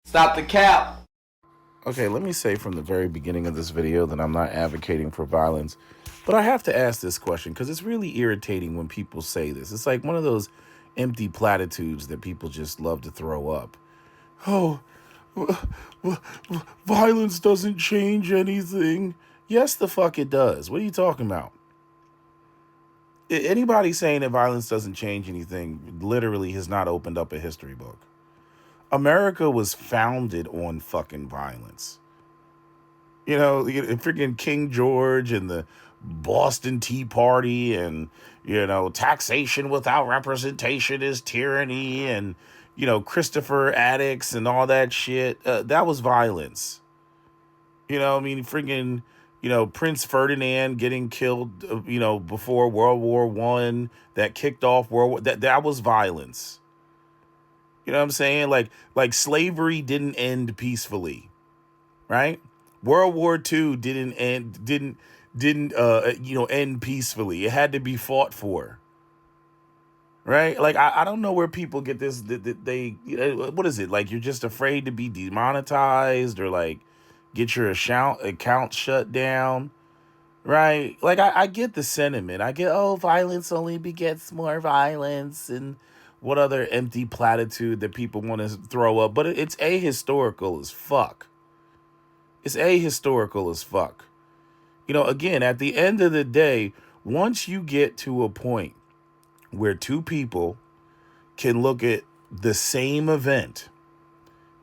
Stop the cap. Okay, let me say from the very beginning of this video that I'm not advocating for violence, but I have to ask this question because it's really irritating when people say this. It's like one of those empty platitudes that people just love to throw up. Oh, violence doesn't change anything. Yes, the fuck it does. What are you talking about? Anybody saying that violence doesn't change anything literally has not opened up a history book. America was founded on fucking violence. Freaking King George and the Boston Tea Party and, taxation without representation is tyranny and, Christopher Addicts and all that shit. That was violence. Freaking, Prince Ferdinand getting killed, before World War One, that kicked off World War, that was violence. You know what I'm saying? Like slavery didn't end peacefully, right? World War II didn't end peacefully. It had to be fought for, right? Like I don't know where people get this. What is it? Like you're just afraid to be demonetized or like get your account shut down, right? Like I get the sentiment. I get violence only begets more violence and what other empty platitude that people want to throw up, but it's ahistorical as fuck. It's ahistorical as fuck. Again, at the end of the day, once you get to a point where two people can look at the same event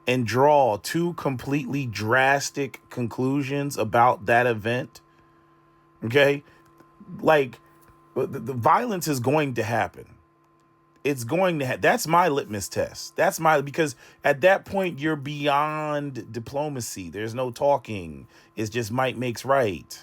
and draw two completely drastic conclusions about that event, okay? Like, the violence is going to happen. It's going to that's my litmus test. Because at that point you're beyond diplomacy. There's no talking. It's just might makes right.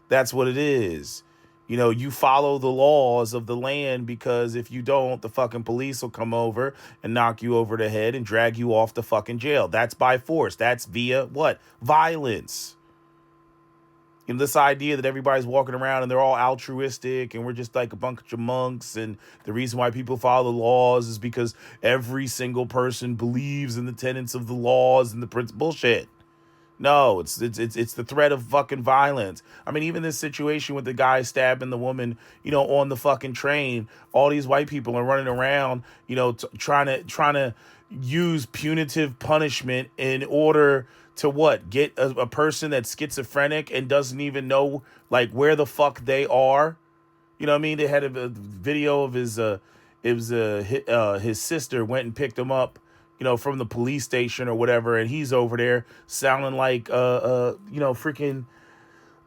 That's what it is. You follow the laws of the land, because if you don't, the fucking police will come over and knock you over the head and drag you off to fucking jail. That's by force. That's via what? Violence. This idea that everybody's walking around and they're all altruistic and we're just like a bunch of monks, and the reason why people follow the laws is because every single person believes in the tenets of the laws and the principle. Bullshit. No, it's the threat of fucking violence. I mean, even this situation with the guy stabbing the woman, on the fucking train, all these white people are running around, trying to use punitive punishment in order to what? Get a person that's schizophrenic and doesn't even know like where the fuck they are. You know what I mean? They had a video of his his sister went and picked him up, from the police station or whatever, and he's over there sounding like freaking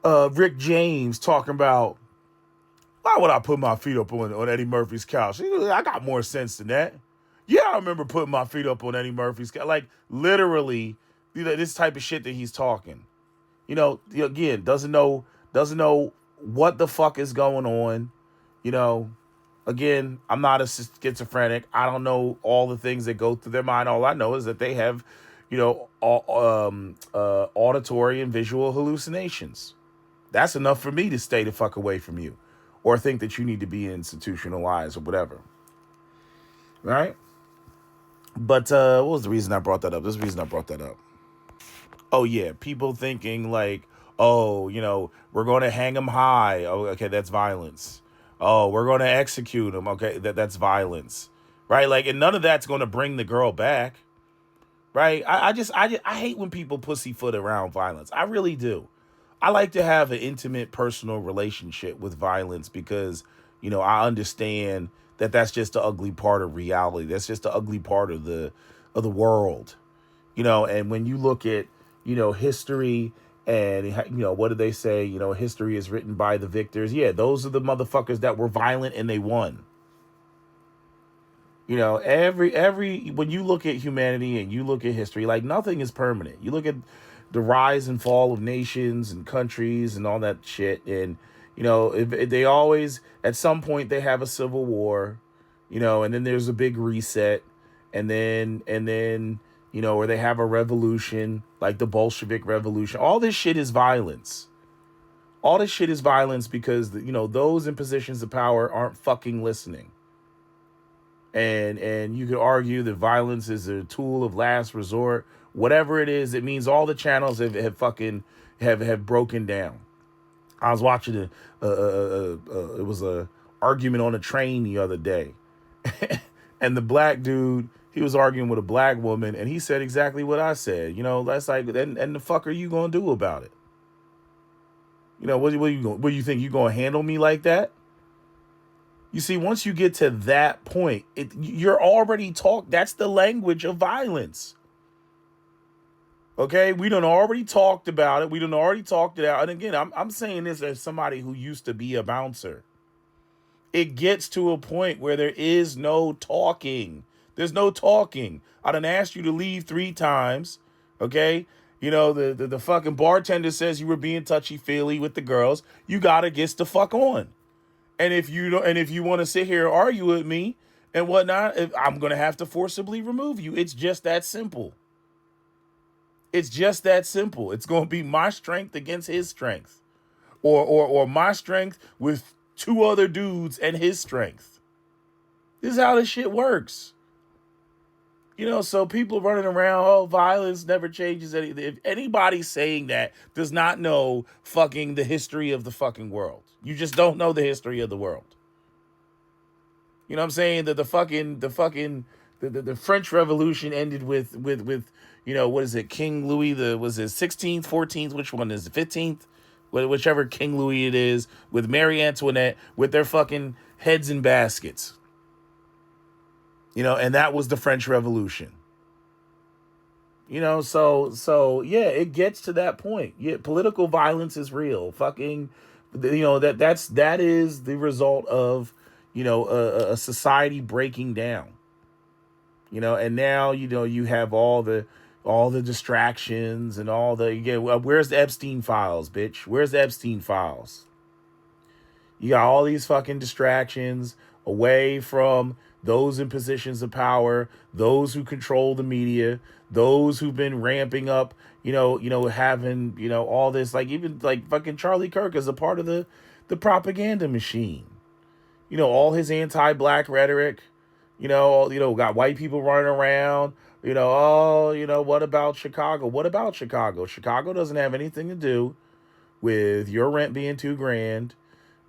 Rick James talking about, why would I put my feet up on Eddie Murphy's couch? I got more sense than that. Yeah, I remember putting my feet up on Eddie Murphy's couch. Like literally, this type of shit that he's talking. Again, doesn't know what the fuck is going on. Again, I'm not a schizophrenic. I don't know all the things that go through their mind. All I know is that they have, auditory and visual hallucinations. That's enough for me to stay the fuck away from you, or think that you need to be institutionalized or whatever. Right? But what was the reason I brought that up? This is the reason I brought that up. Oh, yeah. People thinking like, oh, we're going to hang him high. Oh, okay, that's violence. Oh, we're going to execute him. Okay, that's violence. Right? Like, and none of that's going to bring the girl back. Right? I hate when people pussyfoot around violence. I really do. I like to have an intimate, personal relationship with violence because, I understand that that's just the ugly part of reality. That's just the ugly part of the world. And when you look at, history and, what do they say? History is written by the victors. Yeah, those are the motherfuckers that were violent and they won. When you look at humanity and you look at history, like nothing is permanent. You look at the rise and fall of nations and countries and all that shit. And, if they always, at some point they have a civil war, and then there's a big reset. And then, or they have a revolution like the Bolshevik Revolution. All this shit is violence. All this shit is violence because, those in positions of power aren't fucking listening. And you could argue that violence is a tool of last resort. Whatever it is, it means all the channels have fucking have broken down. I was watching it was a argument on a train the other day, and the black dude, he was arguing with a black woman, and he said exactly what I said. That's like, and the fuck are you gonna do about it? What do you think, you gonna handle me like that? You see, once you get to that point, you're already that's the language of violence. Okay, we done already talked about it. We done already talked it out. And again, I'm saying this as somebody who used to be a bouncer. It gets to a point where there is no talking. There's no talking. I done asked you to leave 3 times. Okay, the fucking bartender says you were being touchy feely with the girls. You gotta get the fuck on. And if you don't, and if you want to sit here and argue with me and whatnot, I'm gonna have to forcibly remove you. It's just that simple. It's just that simple. It's gonna be my strength against his strength, or my strength with 2 other dudes and his strength. This is how this shit works. So people running around, oh, violence never changes anything. If anybody saying that does not know fucking the history of the fucking world. You just don't know the history of the world. You know what I'm saying? That the French Revolution ended with what is it? King Louis, was it 16th, 14th? Which one is it? 15th? Whichever King Louis it is, with Marie Antoinette with their fucking heads in baskets. And that was the French Revolution. So yeah, it gets to that point. Yeah, political violence is real. Fucking, that is the result of, a society breaking down. And now, you have all the distractions and all where's the Epstein files, bitch? Where's the Epstein files? You got all these fucking distractions away from those in positions of power, those who control the media, those who've been ramping up, having, all this, like, even like fucking Charlie Kirk is a part of the propaganda machine. All his anti-black rhetoric, got white people running around, what about Chicago? What about Chicago? Chicago doesn't have anything to do with your rent being $2,000,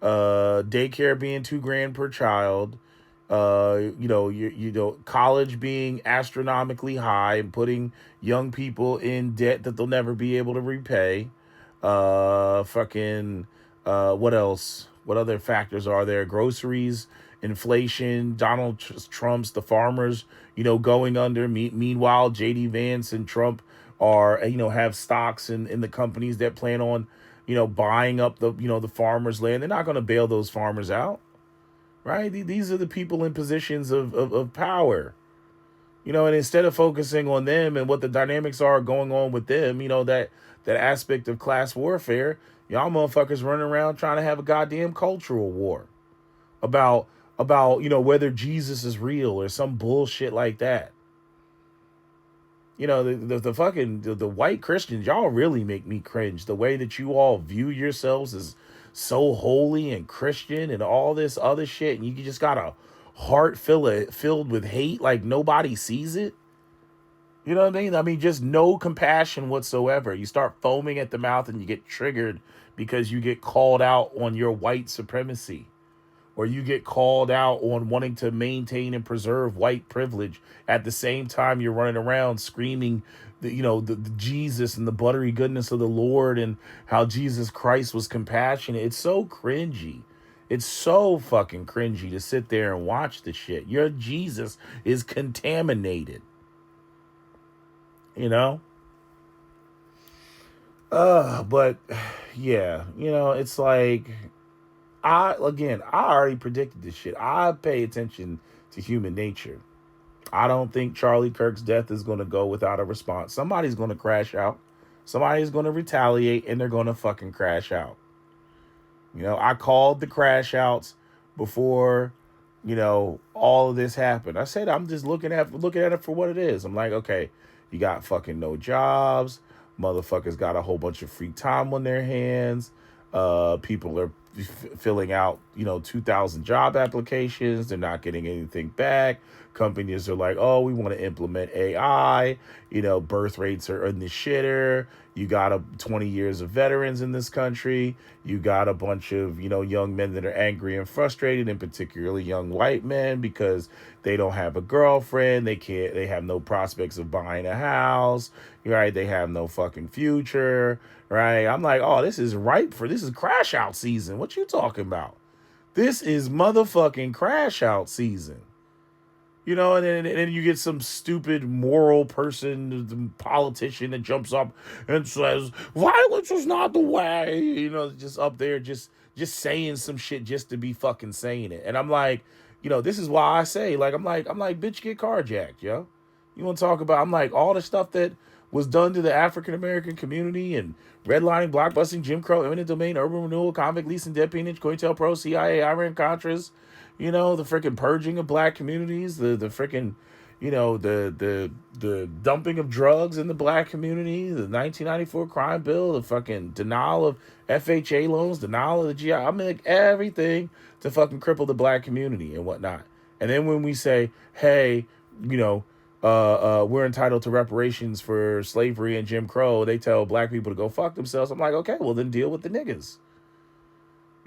daycare being $2,000 per child, college being astronomically high and putting young people in debt that they'll never be able to repay. What else? What other factors are there? Groceries, inflation, Donald Trump's, the farmers, going under. Meanwhile, JD Vance and Trump are, have stocks in the companies that plan on, buying up the farmers' land. They're not going to bail those farmers out. Right? These are the people in positions of power, and instead of focusing on them and what the dynamics are going on with them, that aspect of class warfare, y'all motherfuckers running around trying to have a goddamn cultural war about whether Jesus is real or some bullshit like that. The white Christians, y'all really make me cringe. The way that you all view yourselves as so holy and Christian and all this other shit, and you just got a heart filled with hate like nobody sees it. You know what I mean? I mean, just no compassion whatsoever. You start foaming at the mouth and you get triggered because you get called out on your white supremacy, or you get called out on wanting to maintain and preserve white privilege. At the same time, you're running around screaming, the Jesus and the buttery goodness of the Lord and how Jesus Christ was compassionate. It's so cringy. It's so fucking cringy to sit there and watch the shit. Your Jesus is contaminated. But yeah, it's like, I already predicted this shit. I pay attention to human nature. I don't think Charlie Kirk's death is going to go without a response. Somebody's going to crash out. Somebody's going to retaliate, and they're going to fucking crash out. I called the crash outs before, all of this happened. I said, I'm just looking at it for what it is. I'm like, okay, you got fucking no jobs. Motherfuckers got a whole bunch of free time on their hands. People are filling out, 2,000 job applications. They're not getting anything back. Companies are like, oh, we want to implement AI. Birth rates are in the shitter. You got 20 years of veterans in this country. You got a bunch of, young men that are angry and frustrated, and particularly young white men, because they don't have a girlfriend. They have no prospects of buying a house, right? They have no fucking future, right? I'm like, oh, this is crash out season. What you talking about? This is motherfucking crash out season. And then you get some stupid moral person, politician that jumps up and says, violence is not the way, just up there, just saying some shit just to be fucking saying it. And I'm like, this is why I say, like, I'm like, bitch, get carjacked, yo. You want to talk about, I'm like, all the stuff that was done to the African-American community and redlining, blockbusting, Jim Crow, eminent domain, urban renewal, convict leasing, debt peonage, COINTELPRO, CIA, Iran Contras, the freaking purging of black communities, the freaking, the dumping of drugs in the black community, the 1994 crime bill, the fucking denial of FHA loans, denial of the GI. I mean, like, everything to fucking cripple the black community and whatnot. And then when we say, hey, we're entitled to reparations for slavery and Jim Crow, they tell black people to go fuck themselves. I'm like, okay, well then deal with the niggas.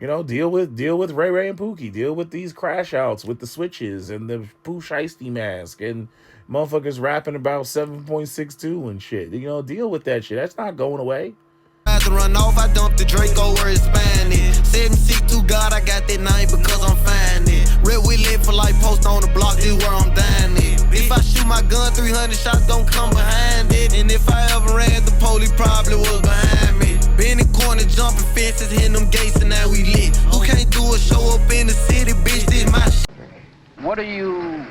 Deal with Ray Ray and Pookie. Deal with these crash outs with the switches and the Pooh Shiesty mask and motherfuckers rapping about 7.62 and shit. Deal with that shit. That's not going away. To run off, I dumped the Draco where it's Spanish. 762 God, I got that name because I'm finding. Red we live for life, post on the block, this where I'm dining. If I shoot my gun, 300 shots don't come behind it. And if I ever ran, the police probably was behind me. Been in corner, jumping fences, hitting them gates, and now we lit. Who can't do a show up in the city, bitch, this my shit. What do you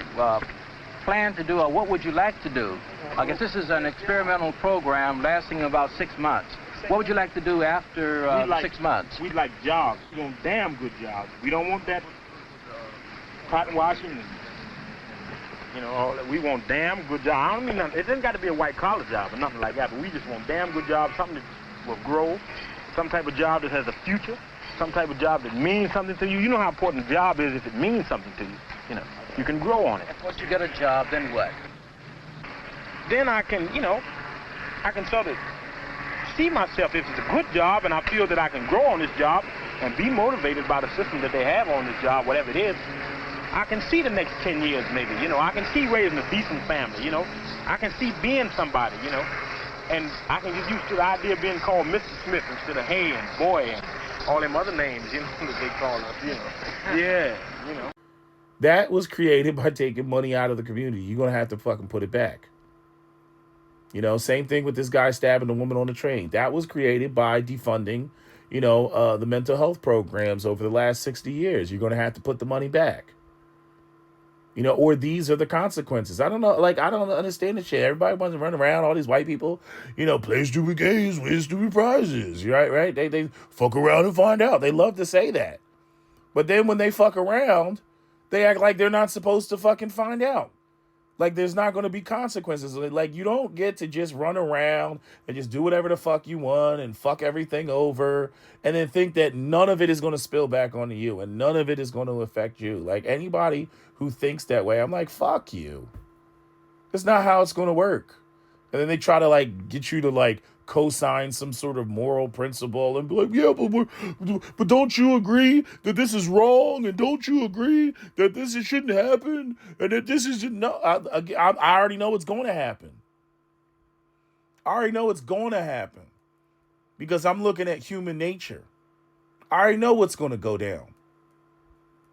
plan to do, or what would you like to do? I guess this is an experimental program lasting about 6 months. What would you like to do after 6 months? We'd like jobs. We want damn good jobs. We don't want that cotton washing. We want damn good jobs. I don't mean nothing. It doesn't got to be a white collar job or nothing like that, but we just want damn good jobs, something that will grow, some type of job that has a future, some type of job that means something to you. You know how important a job is if it means something to you. You can grow on it. Once you get a job, then what? Then I can sort of see myself if it's a good job and I feel that I can grow on this job and be motivated by the system that they have on this job, whatever it is. I can see the next 10 years maybe, I can see raising a decent family, I can see being somebody, and I can get used to the idea of being called Mr. Smith instead of Hey and Boy and all them other names, that they call us, Yeah, That was created by taking money out of the community. You're going to have to fucking put it back. Same thing with this guy stabbing a woman on the train. That was created by defunding, the mental health programs over the last 60 years. You're going to have to put the money back. Or these are the consequences. I don't know. Like, I don't understand the shit. Everybody wants to run around, all these white people, play stupid games, win stupid prizes. Right? They fuck around and find out. They love to say that. But then when they fuck around, they act like they're not supposed to fucking find out. Like, there's not going to be consequences. Like, you don't get to just run around and just do whatever the fuck you want and fuck everything over and then think that none of it is going to spill back onto you and none of it is going to affect you. Like, anybody who thinks that way, I'm like, fuck you. That's not how it's going to work. And then they try to, like, get you to, like, co-sign some sort of moral principle and be like, yeah, but don't you agree that this is wrong? And don't you agree that this shouldn't happen? And that this is no. I already know what's going to happen. I already know what's going to happen because I'm looking at human nature. I already know what's going to go down.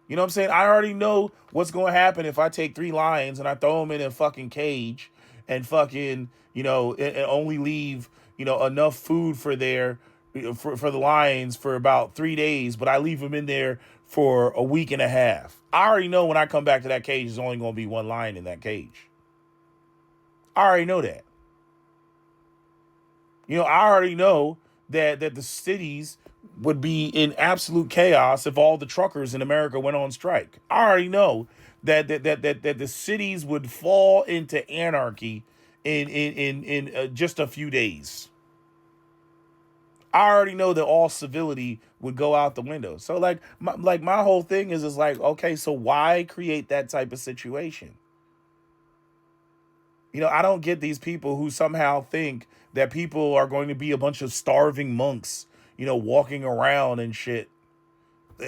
You know what I'm saying? I already know what's going to happen if I take 3 lions and I throw them in a fucking cage and fucking, and only leave, enough food for for the lions for about 3 days, but I leave them in there for a week and a half. I already know when I come back to that cage, there's only going to be 1 lion in that cage. I already know that. I already know that the cities would be in absolute chaos if all the truckers in America went on strike. I already know that the cities would fall into anarchy in just a few days. I already know that all civility would go out the window. So my whole thing is like, okay, so why create that type of situation? I don't get these people who somehow think that people are going to be a bunch of starving monks, walking around and shit,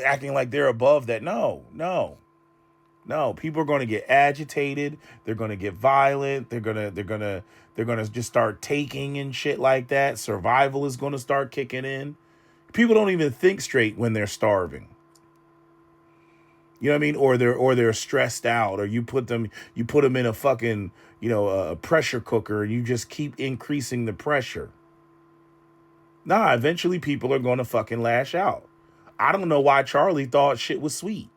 acting like they're above that. No, no. No, people are going to get agitated. They're going to get violent. They're going to just start taking and shit like that. Survival is going to start kicking in. People don't even think straight when they're starving. You know what I mean? Or they're stressed out, or you put them in a fucking, a pressure cooker, and you just keep increasing the pressure. Nah, eventually people are going to fucking lash out. I don't know why Charlie thought shit was sweet.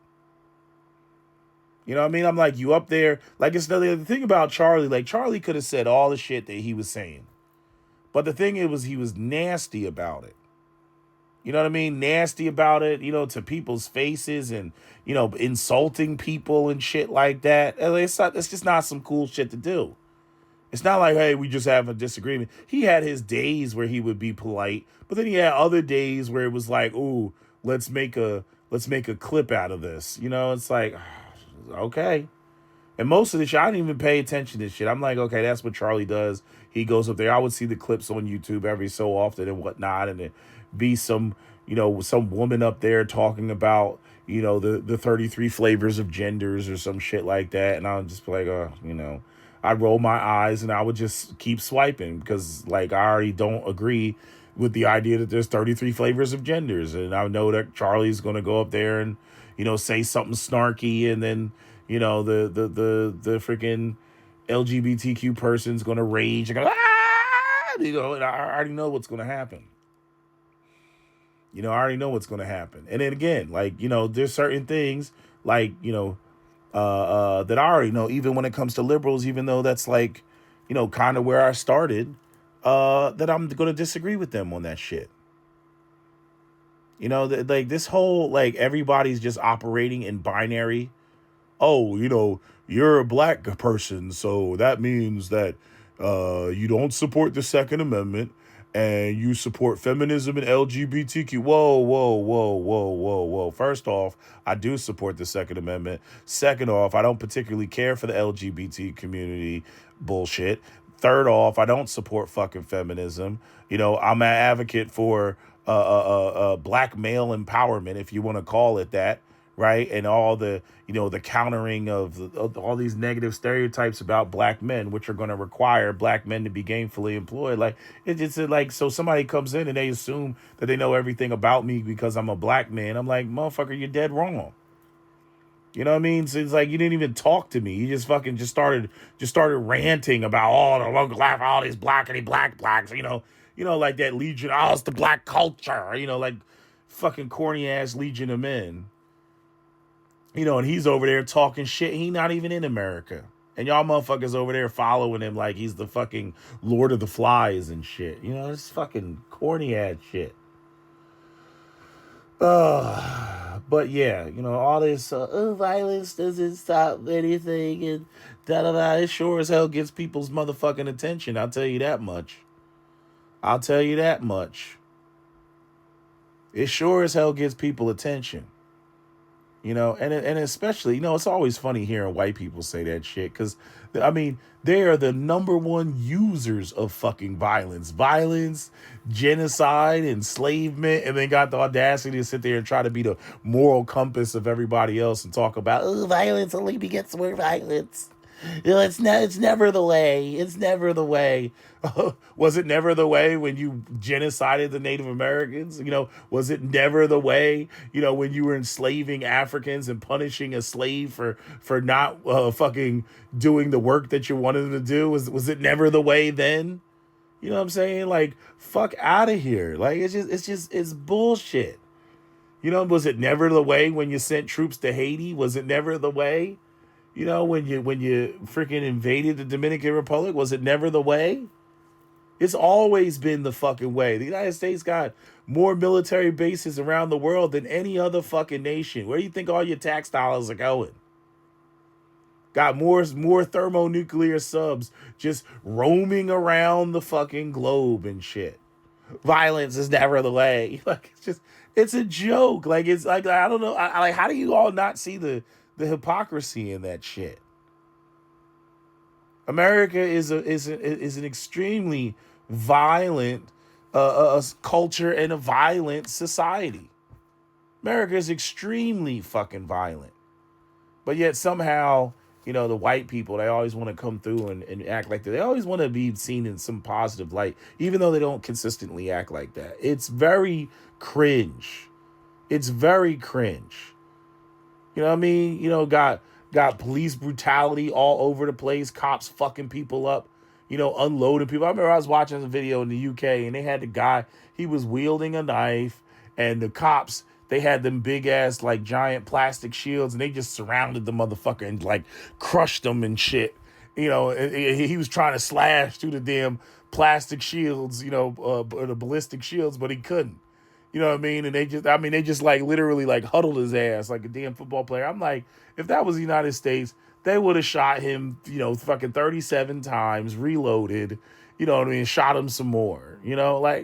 You know what I mean? I'm like, you up there. Like, it's the thing about Charlie. Like, Charlie could have said all the shit that he was saying. But the thing is, he was nasty about it. You know what I mean? Nasty about it, to people's faces and, insulting people and shit like that. It's just not some cool shit to do. It's not like, hey, we just have a disagreement. He had his days where he would be polite, but then he had other days where it was like, ooh, let's make a clip out of this. It's like, okay. And most of the shit, I didn't even pay attention to shit. I'm like, okay, that's what Charlie does. He goes up there. I would see the clips on YouTube every so often and whatnot, and it be some woman up there talking about, the 33 flavors of genders or some shit like that. And I would just be like, I'd roll my eyes and I would just keep swiping because, like, I already don't agree with the idea that there's 33 flavors of genders. And I know that Charlie's going to go up there and, say something snarky, and then, the freaking LGBTQ person's going to rage and go, ah! And I already know what's going to happen. I already know what's going to happen. And then again, like, there's certain things like, that I already know, even when it comes to liberals, even though that's like, kind of where I started, that I'm going to disagree with them on that shit. Like this whole, like, everybody's just operating in binary. Oh, you're a black person, so that means that you don't support the Second Amendment and you support feminism and LGBTQ. Whoa, whoa, whoa, whoa, whoa, whoa. First off, I do support the Second Amendment. Second off, I don't particularly care for the LGBT community bullshit. Third off, I don't support fucking feminism. I'm an advocate for black male empowerment, if you want to call it that, right? And all the, the countering of all these negative stereotypes about black men, which are going to require black men to be gainfully employed. Like, it's like, so somebody comes in and they assume that they know everything about me because I'm a black man. I'm like, motherfucker, you're dead wrong. You know what I mean? So it's like, you didn't even talk to me. You just fucking just started ranting about all these blackity blacks, like that Legion, it's the black culture, like fucking corny ass Legion of Men. And he's over there talking shit. He not even in America. And y'all motherfuckers over there following him like he's the fucking Lord of the Flies and shit. It's fucking corny ass shit. But yeah, all this violence doesn't stop anything and da-da-da. It sure as hell gets people's motherfucking attention. I'll tell you that much. It sure as hell gets people attention. And especially, it's always funny hearing white people say that shit because, I mean, they are the number one users of fucking violence, genocide, enslavement, and they got the audacity to sit there and try to be the moral compass of everybody else and talk about, violence only begets more violence. It's never the way. It's never the way. Was it never the way when you genocided the Native Americans? Was it never the way, when you were enslaving Africans and punishing a slave for not fucking doing the work that you wanted them to do? Was it never the way then? You know what I'm saying? Like, fuck out of here. Like, it's bullshit. Was it never the way when you sent troops to Haiti? Was it never the way? When you freaking invaded the Dominican Republic, was it never the way? It's always been the fucking way. The United States got more military bases around the world than any other fucking nation. Where do you think all your tax dollars are going? Got more thermonuclear subs just roaming around the fucking globe and shit. violence is never the way. Like it's a joke. Like it's like I don't know. Like how do you all not see the hypocrisy in that shit? America is an extremely violent culture and a violent society. America is extremely fucking violent. But yet somehow, the white people, they always want to come through and act like that. They always want to be seen in some positive light, even though they don't consistently act like that. It's very cringe. It's very cringe. You know what I mean? Got police brutality all over the place, cops fucking people up, unloading people. I remember I was watching a video in the UK and they had the guy, he was wielding a knife, and the cops, they had them big ass like giant plastic shields and they just surrounded the motherfucker and like crushed them and shit. He was trying to slash through the damn plastic shields, the ballistic shields, but he couldn't. You know what I mean? And they just like literally like huddled his ass like a damn football player. I'm like, if that was the United States, they would have shot him, fucking 37 times, reloaded, you know what I mean? Shot him some more,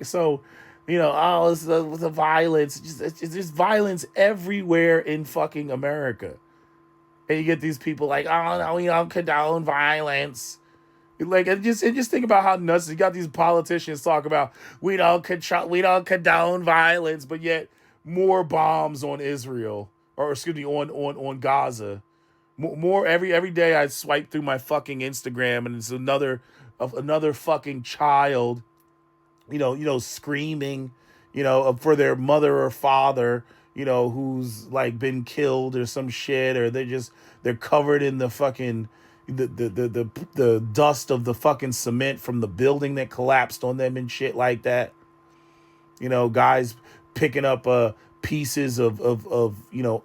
so, it's the violence. It's just violence everywhere in fucking America. And you get these people like, oh, no, we don't condone violence. Like, and just think about how nuts you got these politicians talk about we don't condone violence, but yet more bombs on Israel, or excuse me, on Gaza. More every day I swipe through my fucking Instagram and it's another fucking child, screaming, for their mother or father, who's like been killed or some shit, or they're covered in the fucking the dust of the fucking cement from the building that collapsed on them and shit like that. Guys picking up pieces of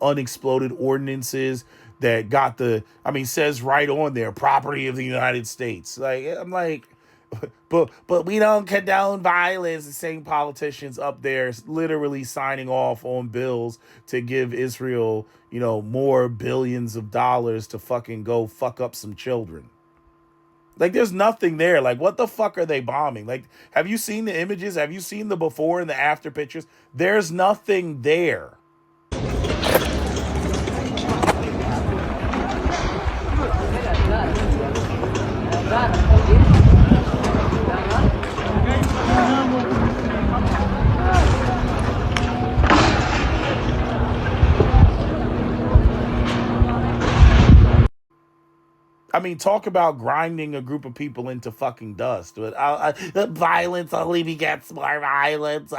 unexploded ordinances that got says right on there, property of the United States. Like, I'm like, but we don't condone violence. The same politicians up there literally signing off on bills to give Israel, more billions of dollars to fucking go fuck up some children. Like, there's nothing there. Like, what the fuck are they bombing? Like, have you seen the images? Have you seen the before and the after pictures? There's nothing there. Talk about grinding a group of people into fucking dust. But violence only begets more violence.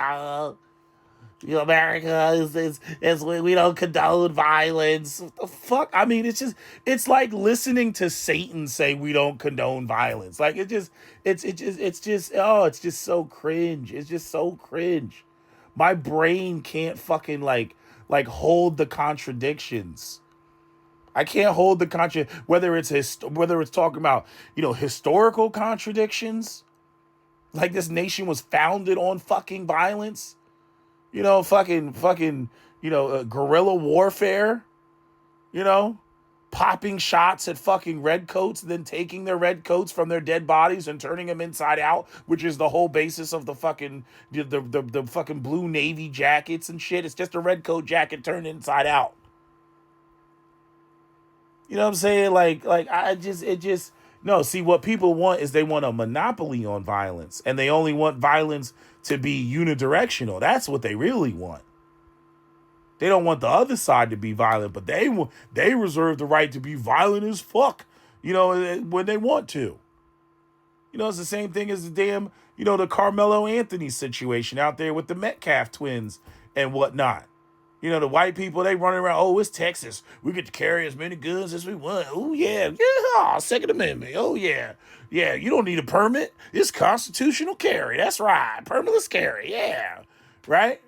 America is we don't condone violence. What the fuck? It's like listening to Satan say we don't condone violence. Like, it's just so cringe. It's just so cringe. My brain can't fucking like hold the contradictions. I can't hold the whether it's talking about, historical contradictions. Like, this nation was founded on fucking violence. Fucking, guerrilla warfare, popping shots at fucking redcoats, then taking their redcoats from their dead bodies and turning them inside out, which is the whole basis of the fucking, the fucking blue Navy jackets and shit. It's just a redcoat jacket turned inside out. You know what I'm saying? No, see, what people want is they want a monopoly on violence, and they only want violence to be unidirectional. That's what they really want. They don't want the other side to be violent, but they reserve the right to be violent as fuck, when they want to. It's the same thing as the damn, the Carmelo Anthony situation out there with the Metcalf twins and whatnot. The white people, they running around, oh, it's Texas. We get to carry as many guns as we want. Oh, yeah. Yeah, Second Amendment. Oh, yeah. Yeah, you don't need a permit. It's constitutional carry. That's right. Permitless carry. Yeah. Right?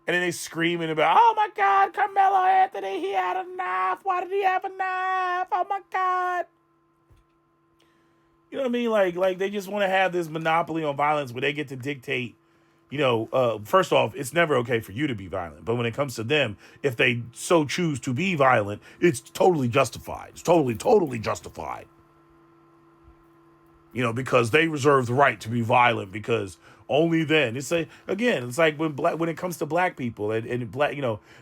And then they screaming about, oh, my God, Carmelo Anthony, he had a knife. Why did he have a knife? Oh, my God. You know what I mean? Like they just want to have this monopoly on violence where they get to dictate. First off, it's never okay for you to be violent. But when it comes to them, if they so choose to be violent, it's totally justified. It's totally, totally justified. because they reserve the right to be violent because only then it's like when it comes to black people and black,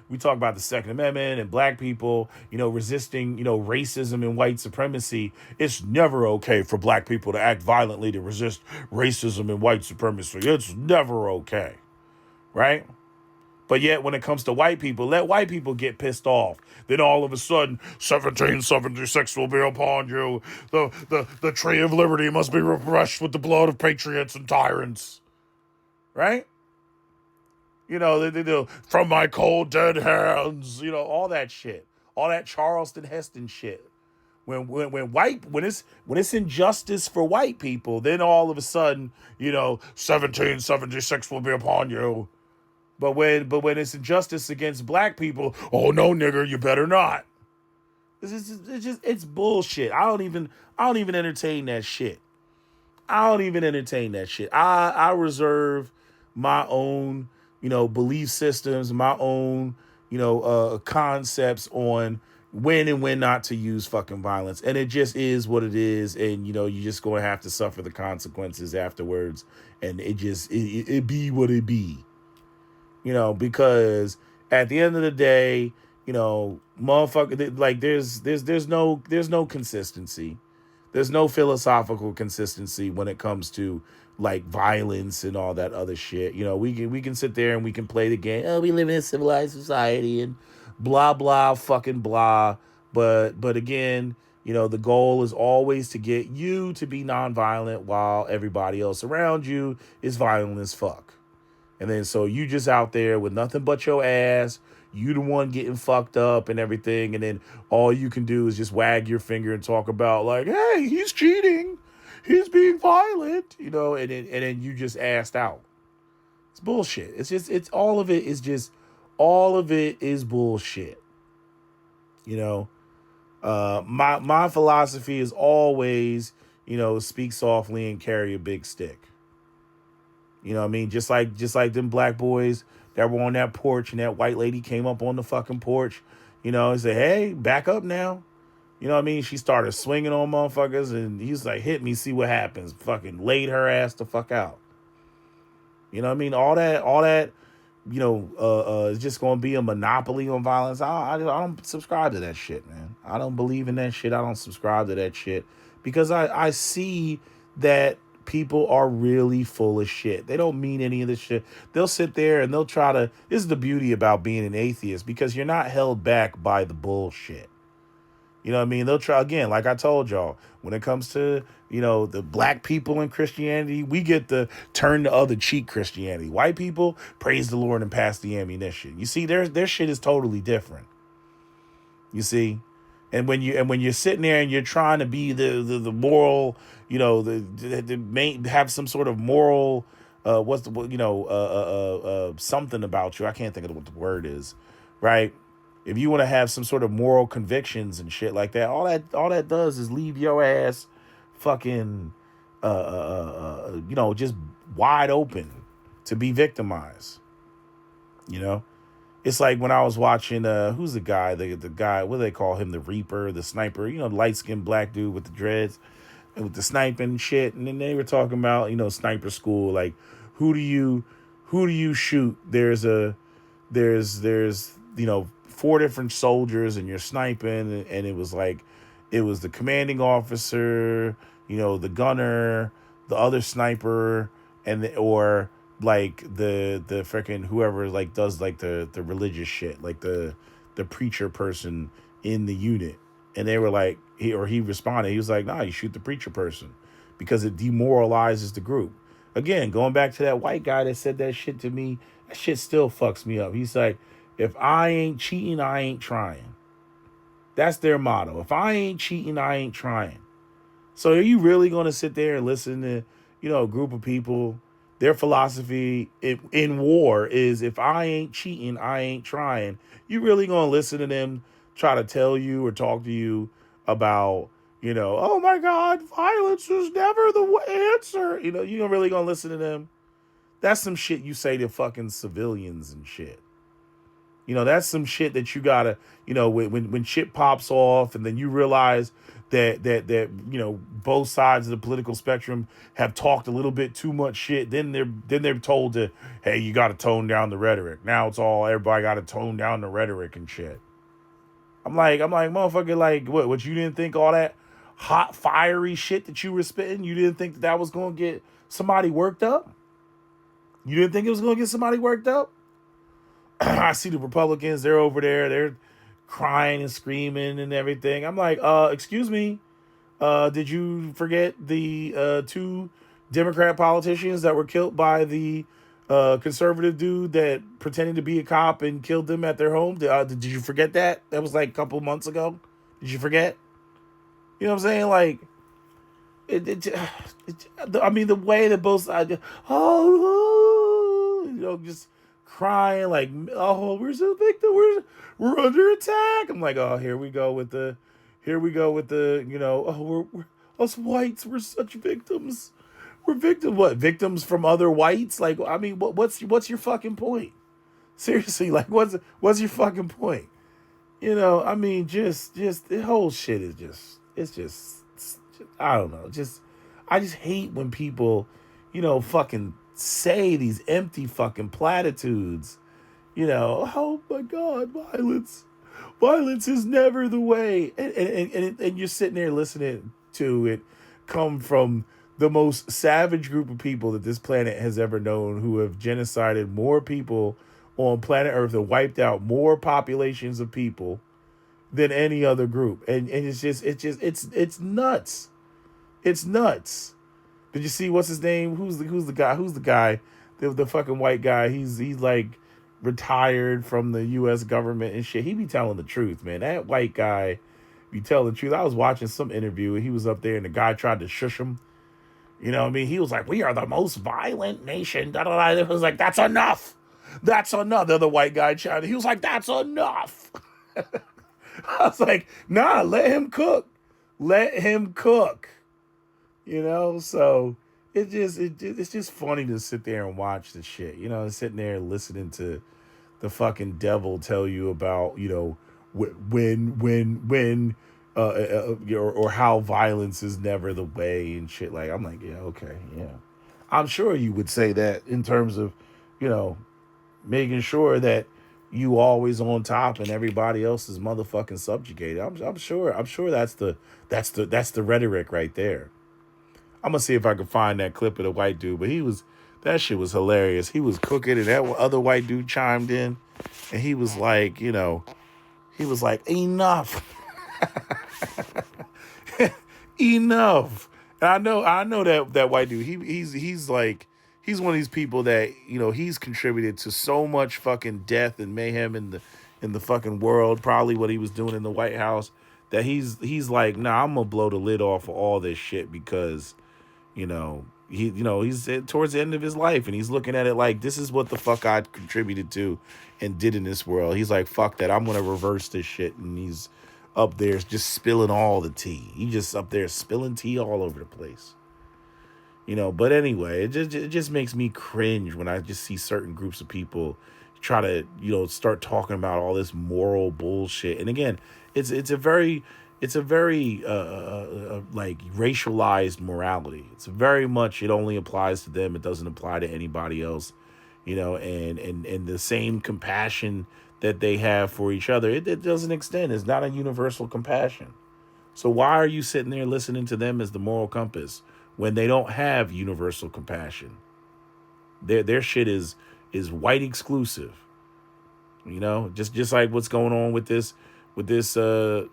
we talk about the Second Amendment and black people, resisting, racism and white supremacy. It's never okay for black people to act violently to resist racism and white supremacy. It's never okay. Right? But yet, when it comes to white people, let white people get pissed off. Then all of a sudden, 1776 will be upon you. The tree of liberty must be refreshed with the blood of patriots and tyrants. Right? They do, from my cold dead hands. All that shit. All that Charleston Heston shit. When it's injustice for white people, then all of a sudden, 1776 will be upon you. But when it's injustice against black people, oh no, nigger, you better not. It's bullshit. I don't even entertain that shit. I reserve my own, belief systems, my own, concepts on when and when not to use fucking violence. And it just is what it is. And, you're just going to have to suffer the consequences afterwards. And it be what it be. Because at the end of the day, motherfucker, like there's no consistency. There's no philosophical consistency when it comes to like violence and all that other shit. We can sit there and we can play the game. Oh, we live in a civilized society and blah, blah, fucking blah. But again, the goal is always to get you to be nonviolent while everybody else around you is violent as fuck. And then so you just out there with nothing but your ass. You the one getting fucked up and everything. And then all you can do is just wag your finger and talk about like, hey, he's cheating. He's being violent, and then you just assed out. It's bullshit. All of it is bullshit. My philosophy is always, speak softly and carry a big stick. You know what I mean? Just like them black boys that were on that porch and that white lady came up on the fucking porch, and said, hey, back up now. You know what I mean? She started swinging on motherfuckers and he's like, hit me, see what happens. Fucking laid her ass the fuck out. You know what I mean? All that, is just going to be a monopoly on violence. I don't subscribe to that shit, man. I don't believe in that shit. I don't subscribe to that shit because I see that people are really full of shit. They don't mean any of this shit. They'll sit there and they'll try to... This is the beauty about being an atheist because you're not held back by the bullshit. You know what I mean? They'll try, again, like I told y'all, when it comes to, the black people in Christianity, we get the turn the other cheek Christianity. White people, praise the Lord and pass the ammunition. You see, their shit is totally different. You see? And when you're sitting there and you're trying to be the moral, the main, have some sort of moral, something about you. I can't think of what the word is, right? If you want to have some sort of moral convictions and shit like that, all that does is leave your ass fucking, just wide open to be victimized. It's like when I was watching, who's the guy? The guy, what do they call him? The Reaper, the sniper, the light-skinned black dude with the dreads and with the sniping shit. And then they were talking about, sniper school. Like, who do you shoot? There's 4 different soldiers and you're sniping. And it was the commanding officer, the gunner, the other sniper, or like the freaking whoever like does like the religious shit, like the preacher person in the unit. And they were like, he responded, he was like, nah, you shoot the preacher person because it demoralizes the group. Again, going back to that white guy that said that shit to me, that shit still fucks me up. He's like, if I ain't cheating, I ain't trying. That's their motto. If I ain't cheating, I ain't trying. So are you really going to sit there and listen to, a group of people? Their philosophy in war is if I ain't cheating, I ain't trying. You really going to listen to them try to tell you or talk to you about, oh my God, violence is never the answer. You really going to listen to them? That's some shit you say to fucking civilians and shit. That's some shit that you gotta, when shit pops off and then you realize that both sides of the political spectrum have talked a little bit too much shit. Then they're told to, hey, you got to tone down the rhetoric. Now it's all everybody got to tone down the rhetoric and shit. I'm like, motherfucker, like, what you didn't think all that hot, fiery shit that you were spitting, you didn't think that was going to get somebody worked up? You didn't think it was going to get somebody worked up? I see the Republicans, they're over there, they're crying and screaming and everything. I'm like, excuse me, did you forget the 2 Democrat politicians that were killed by the conservative dude that pretended to be a cop and killed them at their home? Did you forget that? That was like a couple months ago. Did you forget? You know what I'm saying? Like, I mean, the way that both sides, just crying like, oh, we're so victim, we're under attack. I'm like, oh, here we go with the, oh, we're us whites, we're such victims. We're victims. What, victims from other whites? Like, I mean, what's your fucking point? Seriously, like, what's your fucking point? I mean, just the whole shit is just I don't know. I just hate when people, fucking say these empty fucking platitudes. Oh my God, violence is never the way. And you're sitting there listening to it come from the most savage group of people that this planet has ever known, who have genocided more people on planet Earth and wiped out more populations of people than any other group. And it's nuts. It's nuts. Did you see what's his name? Who's the guy? The fucking white guy. He's like retired from the US government and shit. He be telling the truth, man. That white guy be telling the truth. I was watching some interview and he was up there and the guy tried to shush him. You know what I mean? He was like, we are the most violent nation. Da, da, da. It was like, that's enough. That's enough. The other white guy shouted. He was like, that's enough. I was like, nah, let him cook. Let him cook. So it's just funny to sit there and watch the shit. Sitting there listening to the fucking devil tell you about, when or how violence is never the way and shit. Like, I'm like, yeah, okay, yeah. I'm sure you would say that in terms of, making sure that you always on top and everybody else is motherfucking subjugated. I'm sure that's the rhetoric right there. I'm gonna see if I can find that clip of the white dude, but that shit was hilarious. He was cooking and that other white dude chimed in and he was like, enough. Enough. And I know that white dude, he's one of these people that, he's contributed to so much fucking death and mayhem in the fucking world, probably what he was doing in the White House, that he's like, nah, I'm gonna blow the lid off of all this shit because, he's towards the end of his life and he's looking at it like, this is what the fuck I contributed to and did in this world. He's like, fuck that, I'm gonna reverse this shit. And he's up there just spilling all the tea. He just up there spilling tea all over the place. But anyway, it just makes me cringe when I just see certain groups of people try to, start talking about all this moral bullshit. And again, it's a very like racialized morality. It's very much, it only applies to them. It doesn't apply to anybody else, and the same compassion that they have for each other, it doesn't extend. It's not a universal compassion. So why are you sitting there listening to them as the moral compass when they don't have universal compassion? Their shit is white exclusive. Just like what's going on with this Dakaria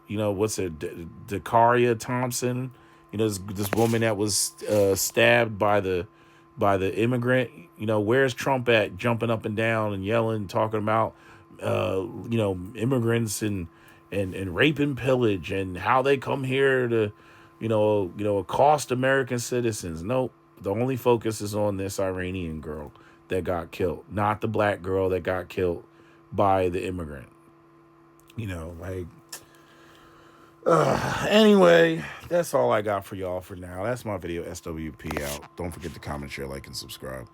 Thompson, this woman that was stabbed by the immigrant. Where's Trump at, jumping up and down and yelling, talking about immigrants and rape and pillage and how they come here to accost American citizens. Nope. The only focus is on this Iranian girl that got killed, not the black girl that got killed by the immigrant. Anyway, that's all I got for y'all for now. That's my video, SWP out. Don't forget to comment, share, like, and subscribe.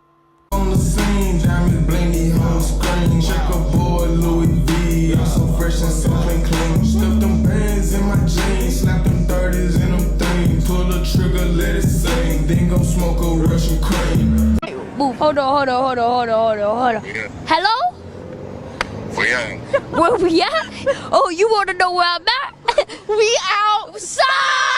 On the scene, diamond blingy whole screen. Checkerboard Louis V. I'm so fresh and so clean. Stuff them bands in my jeans, slap them 30s in them things. Pull the trigger, let it sing. Then go smoke a Russian cream. Hold on. Yeah. Hello? Where Where we at? Oh, you want to know where I'm at? We outside!